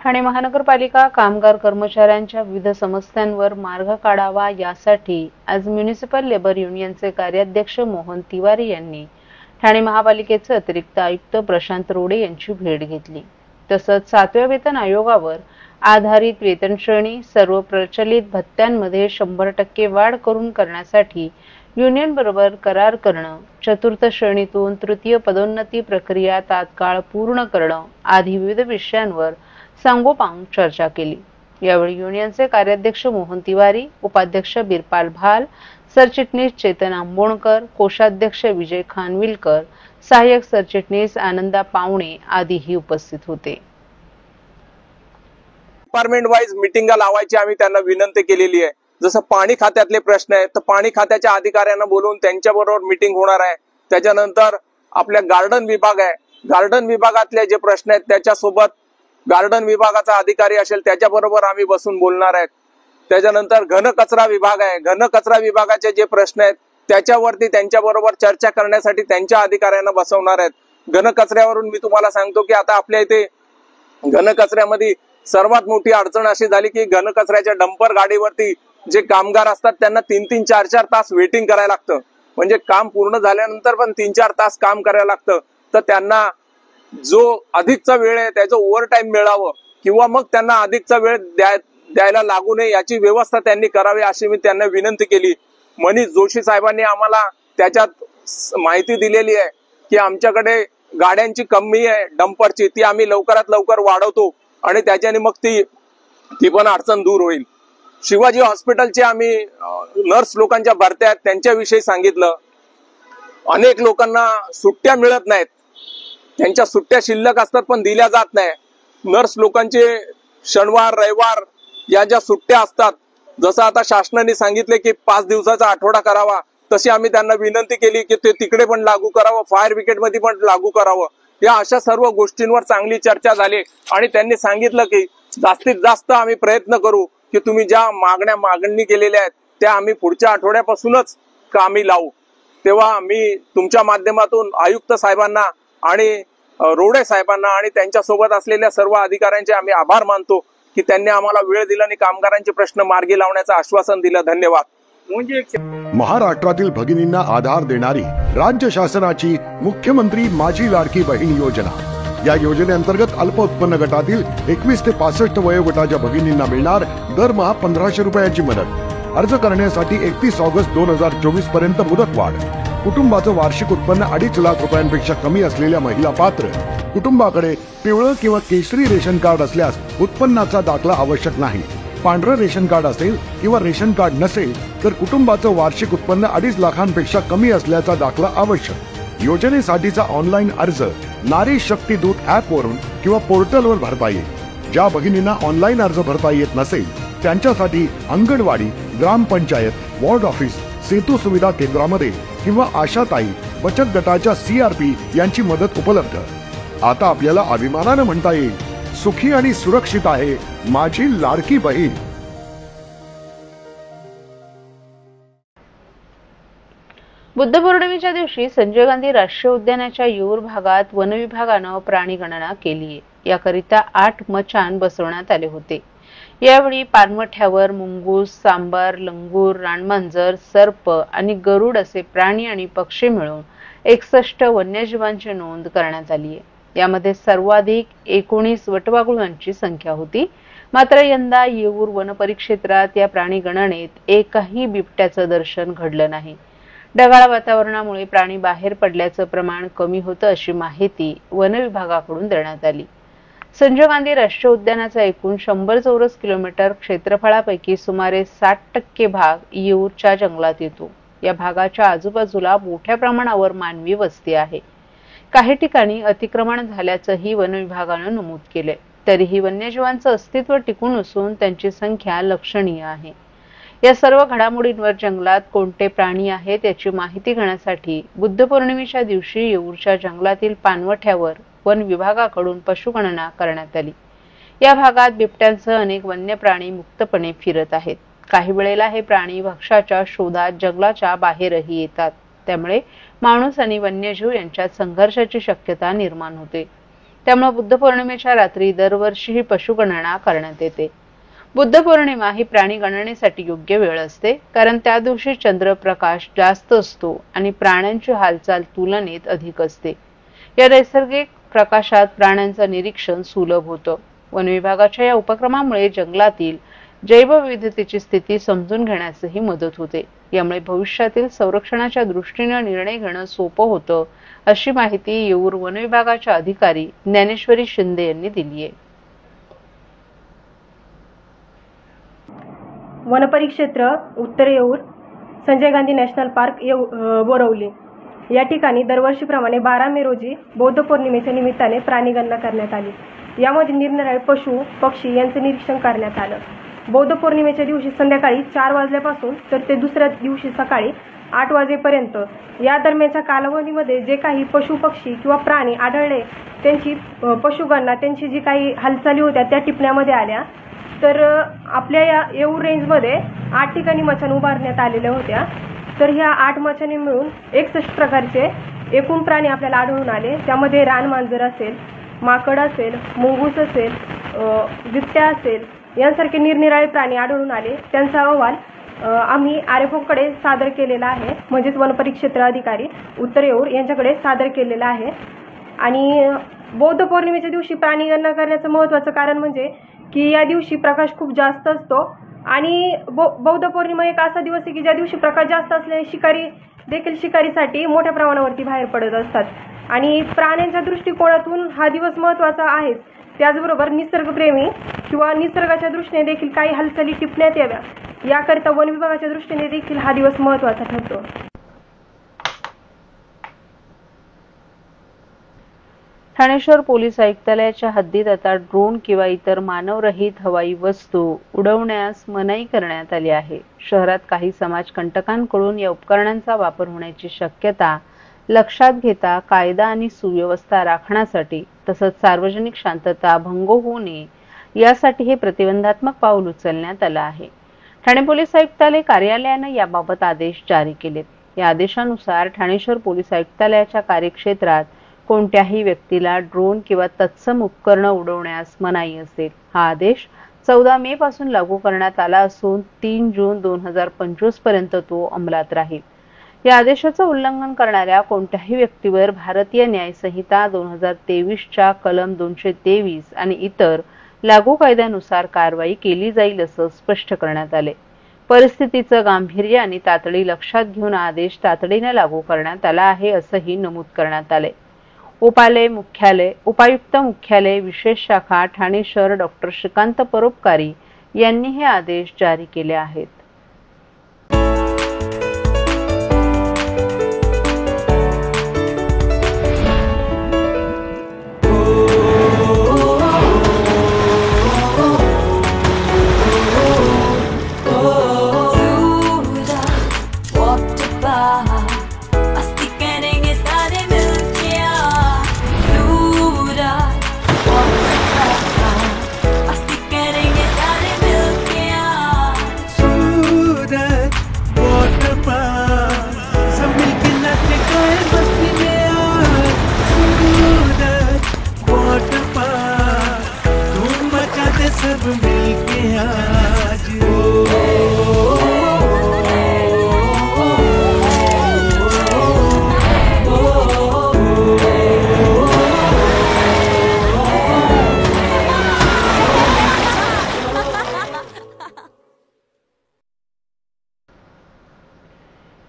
ठाणे महानगरपालिका कामगार कर्मचाऱ्यांच्या विविध समस्यांवर मार्ग काढावा यासाठी आज म्युनिसिपल लेबर युनियनचे कार्याध्यक्ष मोहन तिवारी यांनी ठाणे महापालिकेचे अतिरिक्त आयुक्त प्रशांत रोडे यांची भेट घेतली। तसंच 7व्या वेतन आयोगावर आधारित वेतन श्रेणी सर्व प्रचलित भत्त्यांमध्ये 100% वाढ करून करण्यासाठी युनियन बरोबर करार करणं, चतुर्थ श्रेणीतून तृतीय पदोन्नती प्रक्रिया तात्काळ पूर्ण करणं आदी विविध विषयांवर सांगोपांग चर्चा केली। यावेळी युनियनचे कार्याध्यक्ष मोहन तिवारी, उपाध्यक्ष बिरपाल भाल, सरचिटणीस चेतन आंबोणकर, कोषाध्यक्ष विजय खानविलकर, सहाय्यक सरचिटणीस आनंदा पावणे आदीही उपस्थित होते। डिपार्टमेंट वाईज मीटिंगा लावायची आम्ही त्यांना विनंती केलेली आहे। जसं पाणी खात्यातले प्रश्न आहेत तर पाणी खात्याच्या अधिकाऱ्यांना बोलवून त्यांच्याबरोबर मीटिंग होणार आहे। त्याच्यानंतर आपल्या गार्डन विभाग आहे, गार्डन विभागातले जे प्रश्न आहेत त्याच्यासोबत गार्डन विभागाचा अधिकारी असेल त्याच्याबरोबर आम्ही बसून बोलणार आहेत। त्याच्यानंतर घन कचरा विभाग आहे, घन कचरा विभागाचे जे प्रश्न आहेत त्याच्यावरती त्यांच्याबरोबर चर्चा करण्यासाठी त्यांच्या अधिकाऱ्यांना बसवणार आहेत। घन कचऱ्यावरून मी तुम्हाला सांगतो की आता आपल्या इथे घन कचऱ्यामध्ये सर्वात मोठी अडचण अशी झाली की घन कचऱ्याच्या डंपर गाडीवरती जे कामगार असतात त्यांना 3-3, 4-4 तास वेटिंग करायला लागतं। म्हणजे काम पूर्ण झाल्यानंतर पण 3-4 तास काम करायला लागतं। तर त्यांना जो अधिकचा वेळ आहे त्याचं ओव्हर टाइम मिळावं किंवा मग त्यांना अधिकचा वेळ द्यायला लागू नये याची व्यवस्था त्यांनी करावी अशी मी त्यांना विनंती केली। मनीष जोशी साहेबांनी आम्हाला त्याच्यात माहिती दिलेली आहे की आमच्याकडे गाड्यांची कमी आहे डंपरची, ती आम्ही लवकरात लवकर वाढवतो आणि त्याच्याने मग ती पण अडचण दूर होईल। शिवाजी हॉस्पिटलचे आम्ही नर्स लोकांच्या भरत्या आहेत त्यांच्याविषयी सांगितलं। अनेक लोकांना सुट्ट्या मिळत नाहीत, त्यांच्या सुट्ट्या शिल्लक असतात पण दिल्या जात नाही। नर्स लोकांचे शनिवार रविवार या ज्या सुट्ट्या असतात, जसं आता शासनाने सांगितले की 5 दिवसाचा आठवडा करावा, तशी आम्ही त्यांना विनंती केली की ते तिकडे पण लागू करावं, फायर ब्रिगेड मध्ये पण लागू करावं। या अशा सर्व गोष्टींवर चांगली चर्चा झाली आणि त्यांनी सांगितलं की जास्तीत जास्त आम्ही प्रयत्न करू की तुम्ही ज्या मागणी केलेल्या आहेत त्या आम्ही पुढच्या आठवड्यापासूनच कामी लावू। तेव्हा मी तुमच्या माध्यमातून आयुक्त साहेबांना आणि रोडे साहेबांना आणि त्यांच्या सोबत असलेल्या सर्व अधिकाऱ्यांचे आम्ही आभार मानतो की त्यांनी आम्हाला वेळ दिला आणि कामगारांचे प्रश्न मार्गी लावण्याचं आश्वासन दिलं। धन्यवाद। महाराष्ट्रातील भगिनींना आधार देणारी राज्य शासनाची मुख्यमंत्री माझी लाडकी बहीण योजना, या योजनेअंतर्गत अल्प उत्पन्न गटातील 21 ते 65 वयोगटाच्या भगिनींना मिळणार दरमहा 1500 रुपयांची मदत। अर्ज करण्यासाठी 31 ऑगस्ट 2024 पर्यंत मुदतवाढ। कुटुंबाचं वार्षिक उत्पन्न 2.5 लाख रुपयांपेक्षा कमी असलेल्या महिला पात्र, कुटुंबाकडे पिवळं किंवा केशरी रेशन कार्ड असल्यास उत्पन्नाचा दाखला आवश्यक नाही। पांढरं रेशन कार्ड असेल किंवा रेशन कार्ड नसेल तर कुटुंबाचं वार्षिक उत्पन्न 2.5 लाखांपेक्षा कमी असल्याचा दाखला आवश्यक। योजनेसाठीचा ऑनलाईन अर्ज नारी शक्ती दूत ऍप वरून किंवा पोर्टलवर भरता येईल। ज्या भगिनींना ऑनलाईन अर्ज भरता येत नसेल त्यांच्यासाठी अंगणवाडी, ग्रामपंचायत, वॉर्ड ऑफिस, सेतू सुविधा केंद्रामध्ये किंवा आशाताई बचत गटाच्या CRP यांची मदत उपलब्ध। आता आपल्याला अभिमानाने म्हणता येईल, सुखी आणि सुरक्षित आहे माझी लाडकी बहीण। बुद्ध पौर्णिमेच्या दिवशी संजय गांधी राष्ट्रीय उद्यानाच्या येऊर भागात वन विभागानं प्राणी गणना केली आहे। याकरिता 8 मचाण बसवण्यात आले होते। यावेळी पाणवठ्यावर मुंगूस, सांबार, लंगूर, रानमांजर, सर्प आणि गरुड असे प्राणी आणि पक्षी मिळून 61 वन्यजीवांची नोंद करण्यात आली आहे। यामध्ये सर्वाधिक 19 वटवाघुळांची संख्या होती। मात्र यंदा येऊर वन परिक्षेत्रात या प्राणी गणनेत एकही बिबट्याचं दर्शन घडलं नाही। ढगाळ वातावरणामुळे प्राणी बाहेर पडल्याचं प्रमाण कमी होतं अशी माहिती वन विभागाकडून देण्यात आली। संजय गांधी राष्ट्रीय उद्यानाचा एकूण 100 चौरस किलोमीटर क्षेत्रफळापैकी सुमारे 60% भाग येऊरच्या जंगलात येतो। या भागाच्या आजूबाजूला मोठ्या प्रमाणावर मानवी वस्ती आहे। काही ठिकाणी अतिक्रमण झाल्याचंही वन विभागानं नमूद केले। तरीही वन्यजीवांचं अस्तित्व टिकून असून त्यांची संख्या लक्षणीय आहे। या सर्व घडामोडींवर जंगलात कोणते प्राणी आहेत याची माहिती घेण्यासाठी बुद्ध पौर्णिमेच्या दिवशी येऊरच्या जंगलातील पाणवठ्यावर वन विभागाकडून पशुगणना करण्यात आली। या भागात बिबट्यांसह अनेक वन्य प्राणी मुक्तपणे फिरत आहेत। काही वेळेला हे प्राणी भक्ष्याच्या शोधात जंगलाच्या बाहेरही येतात। त्यामुळे माणूस आणि वन्यजीव यांच्यात संघर्षाची शक्यता निर्माण होते। त्यामुळे बुद्ध पौर्णिमेच्या रात्री दरवर्षी ही पशुगणना करण्यात येते. बुद्ध पौर्णिमा ही प्राणी गणनेसाठी योग्य वेळ असते, कारण त्या दिवशी चंद्रप्रकाश जास्त असतो आणि प्राण्यांची हालचाल तुलनेत अधिक असते. या नैसर्गिक प्रकाशात प्राण्यांचं निरीक्षण सुलभ होतं. वन विभागाच्या या उपक्रमामुळे जंगलातील जैवविविधतेची स्थिती समजून घेण्यासही मदत होते. यामुळे भविष्यातील संरक्षणाच्या दृष्टीने निर्णय घेणं सोपं होतं, अशी माहिती येऊर वन विभागाच्या अधिकारी ज्ञानेश्वरी शिंदे यांनी दिली आहे. वनपरिक्षेत्र उत्तर येऊर, संजय गांधी नॅशनल पार्क बोरवली या ठिकाणी दरवर्षीप्रमाणे 12 मे रोजी बौद्ध पौर्णिमेच्या निमित्ताने प्राणीगणना करण्यात आली. यामध्ये निरनिराळे पशु पक्षी यांचे निरीक्षण करण्यात आलं. बौद्ध पौर्णिमेच्या दिवशी संध्याकाळी 4 वाजल्यापासून तर ते दुसऱ्या दिवशी सकाळी 8 वाजेपर्यंत या दरम्यानच्या कालावधीमध्ये जे काही पशु पक्षी किंवा प्राणी आढळले त्यांची पशुगणना, त्यांची जी काही हालचाली होत्या त्या टिपण्यामध्ये आल्या. तर आपल्या या येऊर रेंजमध्ये 8 ठिकाणी मचाण उभारण्यात आलेल्या होत्या. तर ह्या 8 मचाणी मिळून 61 प्रकारचे एकूण प्राणी आपल्याला आढळून आले. त्यामध्ये रानमांजर असेल, माकड असेल, मुंगूस असेल, बिबट्या असेल यांसारखे निरनिराळे प्राणी आढळून आले. त्यांचा अहवाल आम्ही आरएफओकडे सादर केलेला आहे, म्हणजेच वनपरिक्षेत्र अधिकारी उत्तर येऊर यांच्याकडे सादर केलेला आहे. आणि बौद्ध पौर्णिमेच्या दिवशी प्राणीगणना करण्याचं महत्त्वाचं कारण म्हणजे की या दिवशी प्रकाश खूप जास्त असतो आणि बौद्ध पौर्णिमा एक असा दिवस आहे की ज्या दिवशी प्रकाश जास्त असल्याने शिकारी देखील शिकारीसाठी मोठ्या प्रमाणावरती बाहेर पडत असतात. आणि प्राण्यांच्या दृष्टिकोनातून हा दिवस महत्त्वाचा आहे. त्याचबरोबर निसर्गप्रेमी किंवा निसर्गाच्या दृष्टीने देखील काही हालचाली टिपण्यात याव्या याकरिता वन विभागाच्या दृष्टीने देखील हा दिवस महत्त्वाचा ठरतो. ठाणे शहर पोलीस आयुक्तालयाच्या हद्दीत आता ड्रोन किंवा इतर मानवरहित हवाई वस्तू उडवण्यास मनाई करण्यात आली आहे. शहरात काही समाजकंटकांकडून या उपकरणांचा वापर होण्याची शक्यता लक्षात घेता कायदा आणि सुव्यवस्था राखण्यासाठी तसंच सार्वजनिक शांतता भंग होऊ नये यासाठी हे प्रतिबंधात्मक पाऊल उचलण्यात आलं आहे. ठाणे पोलीस आयुक्तालय कार्यालयाने याबाबत आदेश जारी केलेत. या आदेशानुसार ठाणे शहर पोलीस आयुक्तालयाच्या कार्यक्षेत्रात कोणत्याही व्यक्तीला ड्रोन किंवा तत्सम उपकरणं उडवण्यास मनाई असेल. हा आदेश 14 मे पासून लागू करण्यात आला असून 3 जून 2025 पर्यंत तो अंमलात राहील. या आदेशाचं उल्लंघन करणाऱ्या कोणत्याही व्यक्तीवर भारतीय न्याय संहिता 2023च्या कलम 223 आणि इतर लागू कायद्यानुसार कारवाई केली जाईल असं स्पष्ट करण्यात आले. परिस्थितीचं गांभीर्य आणि तातडी लक्षात घेऊन आदेश तातडीने लागू करण्यात आला आहे असंही नमूद करण्यात आले. उपायुक्त मुख्यालय विशेष शाखा ठाणे शहर डॉक्टर श्रीकांत परोपकारी यांनी हे आदेश जारी केले आहेत.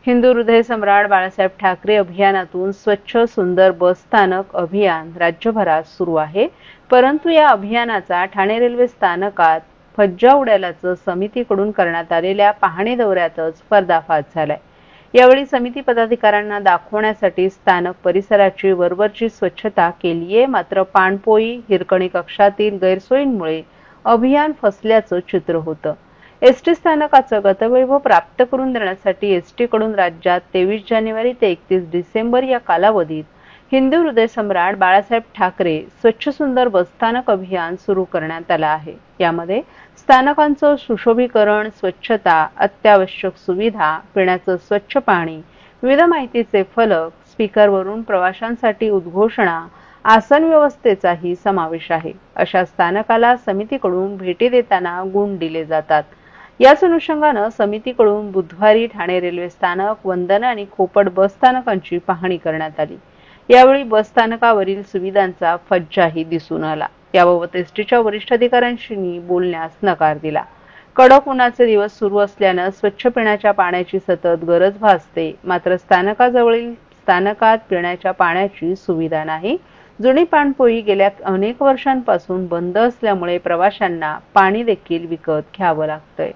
हिंदू हृदय सम्राट बाळासाहेब ठाकरे अभियानातून स्वच्छ सुंदर बस स्थानक अभियान राज्यभरात सुरू आहे. परंतु या अभियानाचा ठाणे रेल्वे स्थानकात फज्जा उडाल्याचं समितीकडून करण्यात आलेल्या पाहणी दौऱ्यातच पर्दाफाश झालाय. यावेळी समिती पदाधिकाऱ्यांना दाखवण्यासाठी स्थानक परिसराची वरवरची स्वच्छता केलीये, मात्र पाणपोई हिरकणी कक्षातील गैरसोयींमुळे अभियान फसल्याचं चित्र होतं. एसटी स्थानकाचं गतवैभव प्राप्त करून देण्यासाठी एसटी कडून राज्यात 23 जानेवारी ते 31 डिसेंबर या कालावधीत हिंदू हृदय सम्राट बाळासाहेब ठाकरे स्वच्छ सुंदर बसस्थानक अभियान सुरू करण्यात आलं आहे. यामध्ये स्थानकांचं सुशोभीकरण, स्वच्छता, अत्यावश्यक सुविधा, पिण्याचं स्वच्छ पाणी, विविध माहितीचे फलक, स्पीकरवरून प्रवाशांसाठी उद्घोषणा आसन व्यवस्थेचाही समावेश आहे. अशा स्थानकाला समितीकडून भेटी देताना गुण दिले जातात. याच अनुषंगानं समितीकडून बुधवारी ठाणे रेल्वे स्थानक, वंदना आणि खोपड बस स्थानकांची पाहणी करण्यात आली. यावेळी बस स्थानकावरील सुविधांचा फज्जाही दिसून आला. याबाबत एसटीच्या वरिष्ठ अधिकाऱ्यांशी बोलण्यास नकार दिला. कडक उन्हाचे दिवस सुरू असल्यानं स्वच्छ पिण्याच्या पाण्याची सतत गरज भासते. मात्र स्थानकाजवळील स्थानकात पिण्याच्या पाण्याची सुविधा नाही. जुनी पाणपोई गेल्या अनेक वर्षांपासून बंद असल्यामुळे प्रवाशांना पाणी देखील विकत घ्यावं लागतंय.